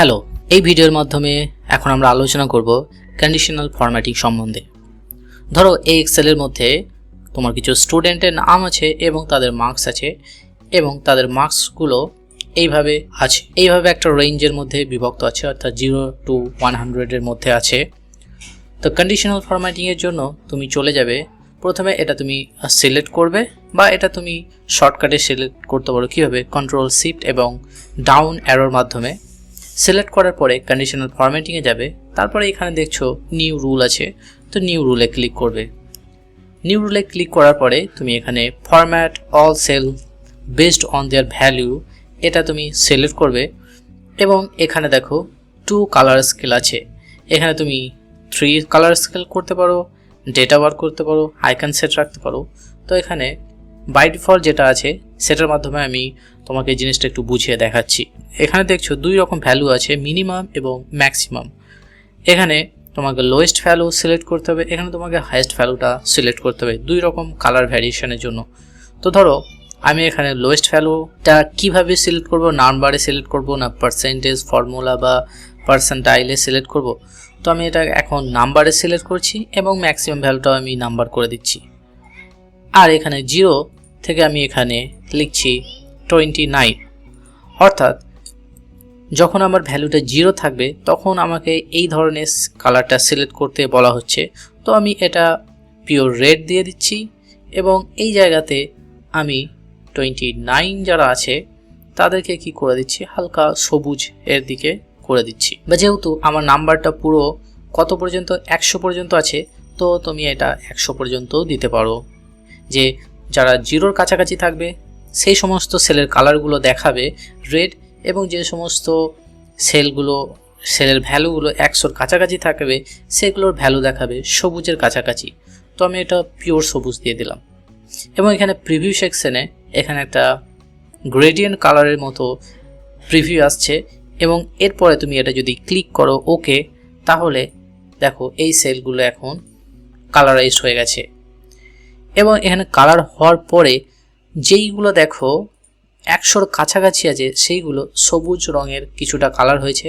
Hello, এই ভিডিওর মাধ্যমে এখন আমরা আলোচনা করব কন্ডিশনাল ফরম্যাটিং সম্বন্ধে। ধরো এই এক্সেলের মধ্যে তোমার কিছু স্টুডেন্টের নাম আছে এবং তাদের মার্কস আছে এবং তাদের মার্কসগুলো এইভাবে আছে, এইভাবে একটা রেঞ্জের মধ্যে বিভক্ত আছে, অর্থাৎ 0 to 100 মধ্যে আছে। তো কন্ডিশনাল ফরম্যাটিংয়ের জন্য তুমি চলে যাবে, প্রথমে এটা তুমি সিলেক্ট করবে বা এটা তুমি শর্টকাটে সিলেক্ট করতে পারো। কীভাবে? কন্ট্রোল শিফট এবং ডাউন অ্যারোর মাধ্যমে সিলেক্ট করার পরে কন্ডিশনাল ফরম্যাটিংয়ে যাবে। তারপরে এখানে দেখছো নিউ রুল আছে, তো নিউ রুলে ক্লিক করবে। নিউ রুলে ক্লিক করার পরে তুমি এখানে format all cell based on their value এটা তুমি সিলেক্ট করবে এবং এখানে দেখো 2 কালার স্কেল আছে। এখানে তুমি 3 কালার স্কেল করতে পারো, ডেটা বার করতে পারো, আইকন সেট রাখতে পারো। তো এখানে বাই ডিফল্ট যেটা আছে সেটার মাধ্যমে আমি তোমাকে জিনিসটা একটু বুঝিয়ে দেখাচ্ছি। এখানে দেখছো 2 রকম ভ্যালু আছে, মিনিমাম এবং ম্যাক্সিমাম। এখানে তোমাকে লোয়েস্ট ভ্যালু সিলেক্ট করতে হবে, এখানে তোমাকে হাইয়েস্ট ভ্যালুটা সিলেক্ট করতে হবে 2 রকম কালার ভ্যারিয়েশনের জন্য। তো ধরো আমি এখানে লোয়েস্ট ভ্যালুটা কিভাবে সিলেক্ট করব, নাম্বারে সিলেক্ট করব না পার্সেন্টেজ ফর্মুলা বা পার্সেন্টাইলে সিলেক্ট করব। তো আমি এটা এখন নাম্বারে সিলেক্ট করছি এবং ম্যাক্সিমাম ভ্যালুটাও আমি নাম্বার করে দিচ্ছি। আর এখানে 0 থেকে আমি এখানে লিখছি 29, অর্থাৎ যখন আমার ভ্যালুটা 0 থাকবে তখন আমাকে এই ধরনের কালারটা সিলেক্ট করতে বলা হচ্ছে। তো আমি এটা পিওর রেড দিয়ে দিচ্ছি এবং এই জায়গাতে আমি 29 যারা আছে তাদেরকে কি করে দিচ্ছি, হালকা সবুজ এর দিকে করে দিচ্ছি। বা যেহেতু আমার নাম্বারটা পুরো কত পর্যন্ত 100 পর্যন্ত আছে, তো তুমি এটা 100 পর্যন্ত দিতে পারো। যে যারা 0-র কাছাকাছি থাকবে সেই সমস্ত সেলের কালারগুলো দেখাবে রেড, এবং যে সমস্ত সেলের ভ্যালুগুলো 100-র কাছাকাছি থাকবে সেগুলোর ভ্যালু দেখাবে সবুজের কাছাকাছি। তো আমি এটা পিওর সবুজ দিয়ে দিলাম। এবং এখানে প্রিভিউ সেকশনে এখানে একটা গ্রেডিয়েন্ট কালারের মতো প্রিভিউ আসছে এবং এরপরে তুমি এটা যদি ক্লিক করো ওকে, তাহলে দেখো এই সেলগুলো এখন কালারাইজড হয়ে গেছে। এবং এখানে কালার হওয়ার পরে যেইগুলো দেখো 100-র কাছাকাছি আছে সেইগুলো সবুজ রঙের কিছুটা কালার হয়েছে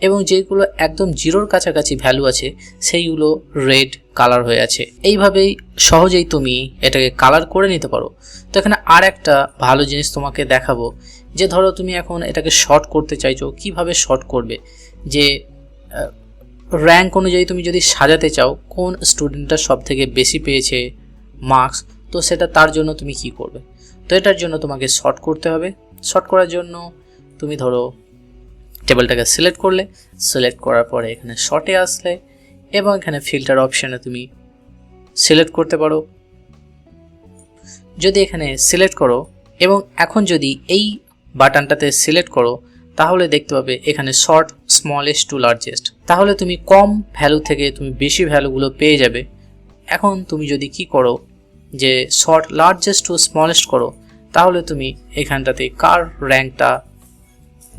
এবং যেইগুলো একদম 0-র কাছাকাছি ভ্যালু আছে সেইগুলো রেড কালার হয়ে আছে। এইভাবেই সহজেই তুমি এটাকে কালার করে নিতে পারো। তো এখানে আর একটা ভালো জিনিস তোমাকে দেখাবো, যে ধরো তুমি এখন এটাকে শর্ট করতে চাইছো, কিভাবে শর্ট করবে, যে র্যাঙ্ক অনুযায়ী তুমি যদি সাজাতে চাও কোন স্টুডেন্টটা সব থেকে বেশি পেয়েছে মার্কস, তো সেটা তার জন্য তুমি কি করবে। তো এটার জন্য তোমাকে শর্ট করতে হবে। শর্ট করার জন্য তুমি ধরো টেবিলটাকে সিলেক্ট করলে, সিলেক্ট করার পরে এখানে শর্টে আসলে এবং এখানে ফিল্টার অপশানে তুমি সিলেক্ট করতে পারো। যদি এখানে সিলেক্ট করো এবং এখন যদি এই বাটনটাতে সিলেক্ট করো তাহলে দেখতে পাবে এখানে শর্ট স্মলেস্ট টু লার্জেস্ট, তাহলে তুমি কম ভ্যালু থেকে তুমি বেশি ভ্যালুগুলো পেয়ে যাবে। এখন তুমি যদি কি করো যে শর্ট লার্জেস্ট টু স্মলেস্ট করো, তাহলে তুমি এখানটাতে কার র্যাঙ্কটা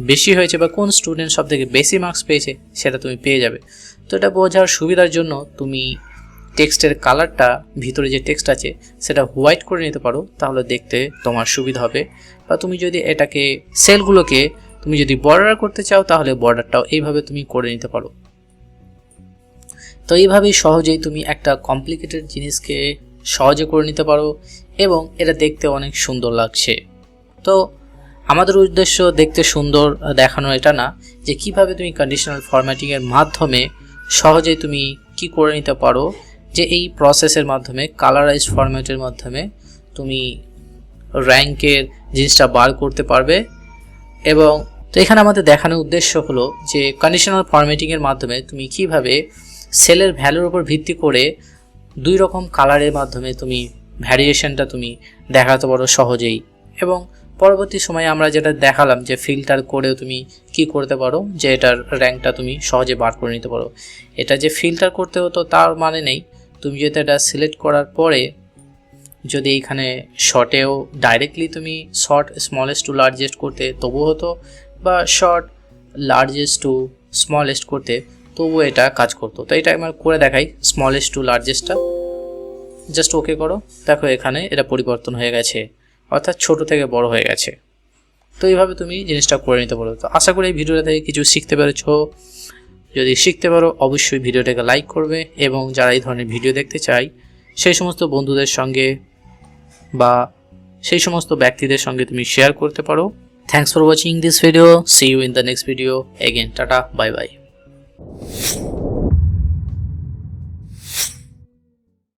বেশি হয়েছে বা কোন স্টুডেন্ট সব থেকে বেশি মার্কস পেয়েছে সেটা তুমি পেয়ে যাবে। তো এটা বোঝার সুবিধার জন্য তুমি টেক্সটের কালারটা, ভিতরে যে টেক্সট আছে সেটা হোয়াইট করে নিতে পারো, তাহলে দেখতে তোমার সুবিধা হবে। বা তুমি যদি এটাকে সেলগুলোকে তুমি যদি বর্ডার করতে চাও তাহলে বর্ডারটাও এইভাবে তুমি করে নিতে পারো। তো এইভাবেই সহজেই তুমি একটা কমপ্লিকেটেড জিনিসকে সহজে করে নিতে পারো এবং এটা দেখতে অনেক সুন্দর লাগছে। তো আমাদের উদ্দেশ্য দেখতে সুন্দর দেখানো এটা না, যে কিভাবে তুমি কন্ডিশনাল ফরম্যাটিংয়ের মাধ্যমে সহজেই তুমি কি করে নিতে পারো, যে এই প্রসেসের মাধ্যমে কালারাইজড ফরম্যাটের মাধ্যমে তুমি র্যাঙ্কের জিনিসটা বার করতে পারবে। এবং তো এখানে আমাদের দেখানোর উদ্দেশ্য হলো যে কন্ডিশনাল ফরম্যাটিংয়ের মাধ্যমে তুমি কিভাবে সেলের ভ্যালুর উপর ভিত্তি করে 2 রকম কালারের মাধ্যমে তুমি ভ্যারিয়েশনটা তুমি দেখাতে পারো সহজেই। এবং পরবর্তী সময়ে আমরা যেটা দেখালাম যে ফিল্টার করেও তুমি কি করতে পারো, যে এটার র্যাঙ্কটা তুমি সহজে বার করে নিতে পারো। এটা যে ফিল্টার করতে হতো তার মানে নেই, তুমি যদি এটা সিলেক্ট করার পরে যদি এখানে শর্টেও ডাইরেক্টলি তুমি শর্ট স্মলেস্ট টু লার্জেস্ট করতে তবুও হতো, বা শর্ট লার্জেস্ট টু স্মলেস্ট করতে তবুও এটা কাজ করতো। তো এটা আমার করে দেখাই, স্মলেস্ট টু লার্জেস্টটা জাস্ট ওকে করো, দেখো এখানে এটা পরিবর্তন হয়ে গেছে, অর্থাৎ ছোট থেকে বড় হয়ে গেছে। তো এইভাবে তুমি জিনিসটা করে নিতে পারো। তো আশা করি এই ভিডিওটা থেকে কিছু শিখতে পেরেছো। যদি শিখতে পারো অবশ্যই ভিডিওটাকে লাইক করবে, এবং যারা এই ধরনের ভিডিও দেখতে চায় সেই সমস্ত বন্ধুদের সঙ্গে বা সেই সমস্ত ব্যক্তিদের সঙ্গে তুমি শেয়ার করতে পারো। Thanks for watching this video. See you in the next video. Again tata, bye by.